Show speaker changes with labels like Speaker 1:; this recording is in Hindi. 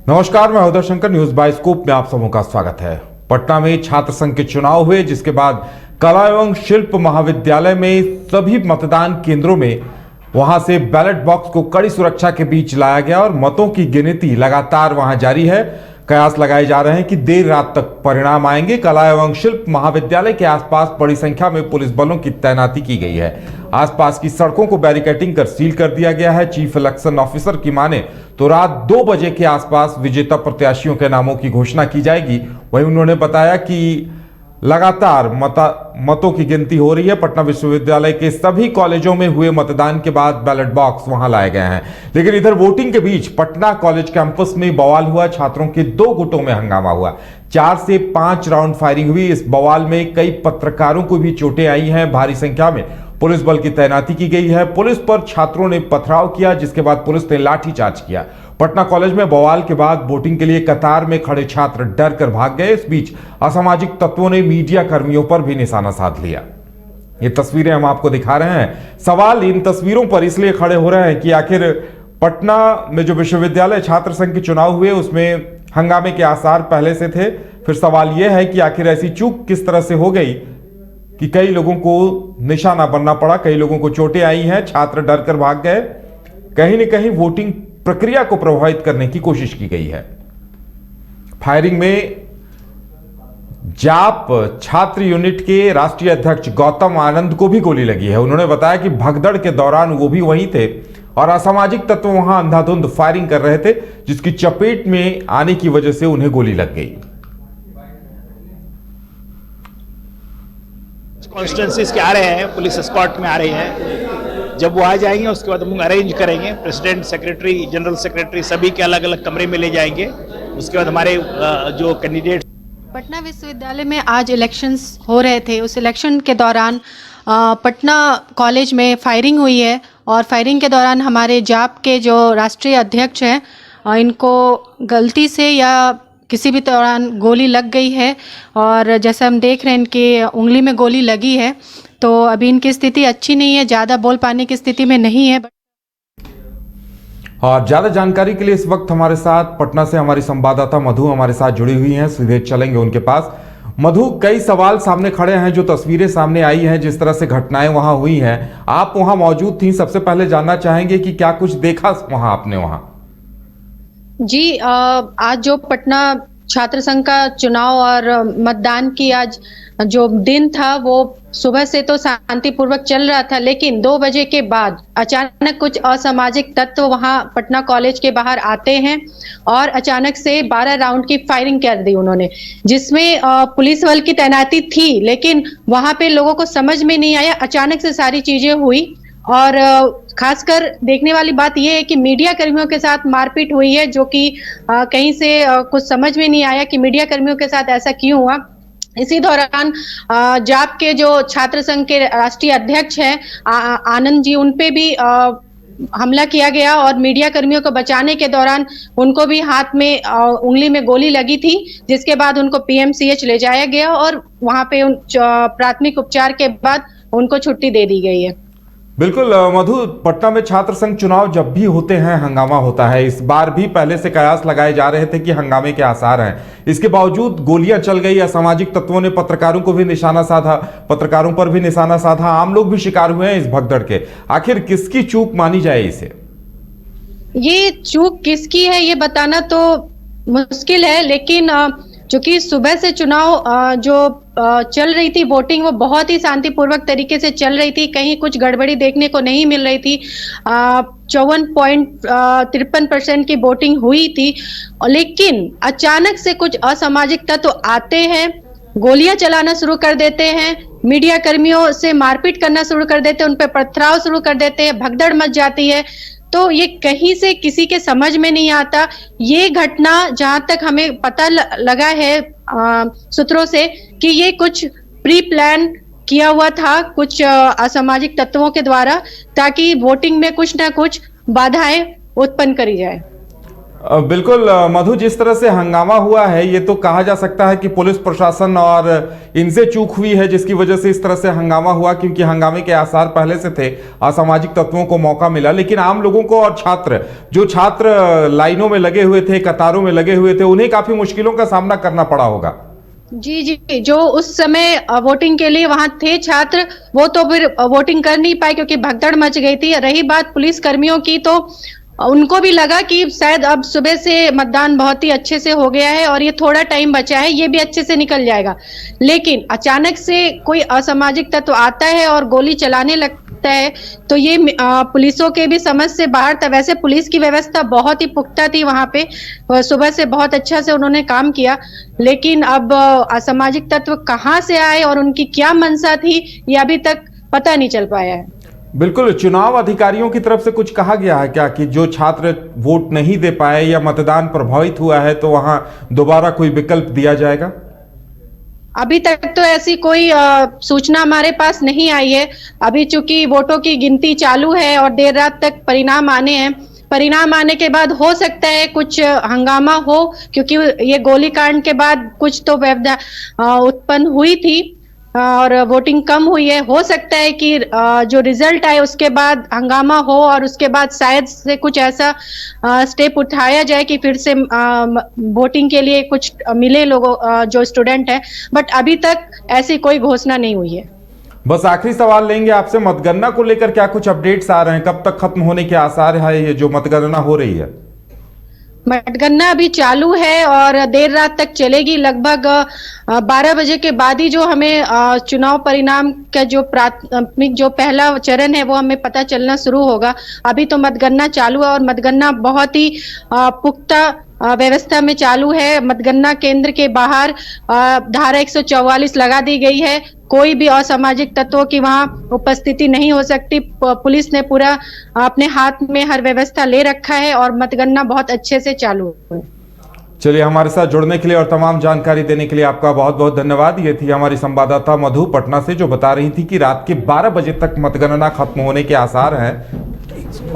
Speaker 1: नमस्कार, मैं उदय शंकर। न्यूज बाइस्कोप में आप सबों का स्वागत है। पटना में छात्र संघ के चुनाव हुए, जिसके बाद कला एवं शिल्प महाविद्यालय में सभी मतदान केंद्रों में वहां से बैलेट बॉक्स को कड़ी सुरक्षा के बीच लाया गया और मतों की गिनती लगातार वहां जारी है। कयास लगाए जा रहे हैं कि देर रात तक परिणाम आएंगे। कला एवं शिल्प महाविद्यालय के आसपास बड़ी संख्या में पुलिस बलों की तैनाती की गई है। आसपास की सड़कों को बैरिकेडिंग कर सील कर दिया गया है। चीफ इलेक्शन ऑफिसर की माने तो रात 2 बजे के आसपास विजेता प्रत्याशियों के नामों की घोषणा की जाएगी। वहीं उन्होंने बताया कि लगातार मतों की गिनती हो रही है। पटना विश्वविद्यालय के सभी कॉलेजों में हुए मतदान के बाद बैलेट बॉक्स वहां लाए गए हैं। लेकिन इधर वोटिंग के बीच पटना कॉलेज कैंपस में बवाल हुआ। छात्रों के 2 गुटों में हंगामा हुआ। 4 से 5 राउंड फायरिंग हुई। इस बवाल में कई पत्रकारों को भी चोटें आई हैं। भारी संख्या में पुलिस बल की तैनाती की गई है। पुलिस पर छात्रों ने पथराव किया, जिसके बाद पुलिस ने लाठीचार्ज किया। पटना कॉलेज में बवाल के बाद वोटिंग के लिए कतार में खड़े छात्र डर कर भाग गए। इस बीच असामाजिक तत्वों ने मीडिया कर्मियों पर भी निशाना साध लिया। ये तस्वीरें हम आपको दिखा रहे हैं। सवाल इन तस्वीरों पर इसलिए खड़े हो रहे हैं कि आखिर पटना में जो विश्वविद्यालय छात्र संघ के चुनाव हुए, उसमें हंगामे के आसार पहले से थे। फिर सवाल यह है कि आखिर ऐसी चूक किस तरह से हो गई कि कई लोगों को निशाना बनना पड़ा, कई लोगों को चोटें आई हैं, छात्र डर कर भाग गए। कहीं न कहीं वोटिंग प्रक्रिया को प्रभावित करने की कोशिश की गई है। फायरिंग में जाप छात्र यूनिट के राष्ट्रीय अध्यक्ष गौतम आनंद को भी गोली लगी है। उन्होंने बताया कि भगदड़ के दौरान वो भी वहीं थे और असामाजिक तत्व वहां अंधाधुंध फायरिंग कर रहे थे, जिसकी चपेट में आने की वजह से उन्हें गोली लग गई।
Speaker 2: कॉन्स्टिट्यूंसीज के आ रहे हैं, पुलिस एस्कॉर्ट में आ रहे हैं। जब वो आ जाएंगे उसके बाद हम अरेंज करेंगे। प्रेसिडेंट, सेक्रेटरी, जनरल सेक्रेटरी सभी के अलग अलग कमरे में ले जाएंगे। उसके बाद हमारे जो कैंडिडेट।
Speaker 3: पटना विश्वविद्यालय में आज इलेक्शंस हो रहे थे। उस इलेक्शन के दौरान पटना कॉलेज में फायरिंग हुई है और फायरिंग के दौरान हमारे जाप के जो राष्ट्रीय अध्यक्ष हैं, इनको गलती से या किसी भी दौरान गोली लग गई है और जैसा हम देख रहे हैं इनकी उंगली में गोली लगी है। तो अभी इनकी स्थिति अच्छी नहीं है, ज़्यादा बोल पाने की स्थिति में नहीं है।
Speaker 1: और ज्यादा जानकारी के लिए इस वक्त हमारे साथ पटना से हमारी संवाददाता मधु हमारे साथ जुड़ी हुई हैं। सीधे चलेंगे उनके पास। मधु, कई सवाल सामने खड़े हैं। जो तस्वीरें सामने आई हैं, जिस तरह से घटनाएं वहां हुई हैं, आप वहां मौजूद थी। सबसे पहले जानना चाहेंगे कि क्या कुछ देखा वहां आपने वहां?
Speaker 3: जी, आज जो पटना छात्र संघ का चुनाव और मतदान की आज जो दिन था, वो सुबह से तो शांतिपूर्वक चल रहा था, लेकिन 2 बजे के बाद अचानक कुछ असामाजिक तत्व वहां पटना कॉलेज के बाहर आते हैं और अचानक से 12 राउंड की फायरिंग कर दी उन्होंने, जिसमें पुलिस बल की तैनाती थी, लेकिन वहां पे लोगों को समझ में नहीं आया। अचानक से सारी चीजें हुई और खासकर देखने वाली बात यह है कि मीडिया कर्मियों के साथ मारपीट हुई है, जो कि कहीं से कुछ समझ में नहीं आया कि मीडिया कर्मियों के साथ ऐसा क्यों हुआ। इसी दौरान जाप के जो छात्र संघ के राष्ट्रीय अध्यक्ष हैं आनंद जी, उन पे भी हमला किया गया और मीडिया कर्मियों को बचाने के दौरान उनको भी हाथ में उंगली में गोली लगी थी, जिसके बाद उनको पीएमसीएच ले जाया गया और वहां पे प्राथमिक उपचार के बाद उनको छुट्टी दे दी गई है।
Speaker 1: बिल्कुल मधु, पटना में छात्र संघ चुनाव जब भी होते हैं हंगामा होता है। इस बार भी पहले से कयास लगाए जा रहे थे कि हंगामे के आसार हैं। इसके बावजूद गोलियां चल गई। असामाजिक तत्वों ने पत्रकारों को भी निशाना साधा, पत्रकारों पर भी निशाना साधा। आम लोग भी शिकार हुए हैं इस भगदड़ के। आखिर किसकी चूक मानी जाए इसे?
Speaker 3: ये चूक किसकी है ये बताना तो मुश्किल है, लेकिन चूंकि सुबह से चुनाव जो चल रही थी वोटिंग, वो बहुत ही शांतिपूर्वक तरीके से चल रही थी। कहीं कुछ गड़बड़ी देखने को नहीं मिल रही थी। 54.53% की वोटिंग हुई थी, लेकिन अचानक से कुछ असामाजिक तत्व आते हैं, गोलियां चलाना शुरू कर देते हैं, मीडिया कर्मियों से मारपीट करना शुरू कर देते हैं, उन पर पथराव शुरू कर देते हैं, भगदड़ मच जाती है। तो ये कहीं से किसी के समझ में नहीं आता। ये घटना जहां तक हमें पता लगा है सूत्रों से कि ये कुछ प्री प्लान किया हुआ था कुछ असामाजिक तत्वों के द्वारा, ताकि वोटिंग में कुछ ना कुछ बाधाएं उत्पन्न करी जाए।
Speaker 1: बिल्कुल मधु, जिस तरह से हंगामा हुआ है ये तो कहा जा सकता है कि पुलिस प्रशासन और इनसे चूक हुई है जिसकी वजह से इस तरह से हंगामा हुआ, क्योंकि हंगामे के आसार पहले से थे, असामाजिक तत्वों को मौका मिला। लेकिन आम लोगों को और छात्र लाइनों में लगे हुए थे, कतारों में लगे हुए थे, उन्हें काफी मुश्किलों का सामना करना पड़ा होगा।
Speaker 3: जी जी, जो उस समय वोटिंग के लिए वहां थे छात्र, वो तो फिर वोटिंग कर नहीं पाए क्योंकि भगदड़ मच गई थी। रही बात पुलिस कर्मियों की, तो उनको भी लगा कि शायद अब सुबह से मतदान बहुत ही अच्छे से हो गया है और ये थोड़ा टाइम बचा है, ये भी अच्छे से निकल जाएगा। लेकिन अचानक से कोई असामाजिक तत्व आता है और गोली चलाने लगता है, तो ये पुलिसों के भी समझ से बाहर था। वैसे पुलिस की व्यवस्था बहुत ही पुख्ता थी वहां पे, सुबह से बहुत अच्छा से उन्होंने काम किया, लेकिन अब असामाजिक तत्व कहां से आए और उनकी क्या मंशा थी, ये अभी तक पता नहीं चल पाया है।
Speaker 1: बिल्कुल, चुनाव अधिकारियों की तरफ से कुछ कहा गया है क्या कि जो छात्र वोट नहीं दे पाए या मतदान प्रभावित हुआ है तो वहां दोबारा कोई विकल्प दिया जाएगा?
Speaker 3: अभी तक तो ऐसी कोई सूचना हमारे पास नहीं आई है। अभी चूंकि वोटों की गिनती चालू है और देर रात तक परिणाम आने हैं, परिणाम आने के बाद हो सकता है कुछ हंगामा हो, क्योंकि ये गोलीकांड के बाद कुछ तो व्यवधा उत्पन्न हुई थी और वोटिंग कम हुई है। हो सकता है कि जो रिजल्ट आए उसके बाद हंगामा हो और उसके बाद शायद से कुछ ऐसा स्टेप उठाया जाए कि फिर से वोटिंग के लिए कुछ मिले लोगों जो स्टूडेंट है, बट अभी तक ऐसी कोई घोषणा नहीं हुई है।
Speaker 1: बस आखिरी सवाल लेंगे आपसे, मतगणना को लेकर क्या कुछ अपडेट्स आ रहे हैं? कब तक खत्म होने के आसार है ये जो मतगणना हो रही है?
Speaker 3: मतगणना अभी चालू है और देर रात तक चलेगी। लगभग 12 बजे के बाद ही जो हमें चुनाव परिणाम का जो प्राथमिक जो पहला चरण है वो हमें पता चलना शुरू होगा। अभी तो मतगणना चालू है और मतगणना बहुत ही पुख्ता व्यवस्था में चालू है। मतगणना केंद्र के बाहर धारा 144 लगा दी गई है। कोई भी असामाजिक तत्वों की वहां उपस्थिति नहीं हो सकती। पुलिस ने पूरा अपने हाथ में हर व्यवस्था ले रखा है और मतगणना बहुत अच्छे से चालू है।
Speaker 1: चलिए, हमारे साथ जुड़ने के लिए और तमाम जानकारी देने के लिए आपका बहुत बहुत धन्यवाद। ये थी हमारी संवाददाता मधु पटना से, जो बता रही थी कि रात के 12 बजे तक मतगणना खत्म होने के आसार हैं।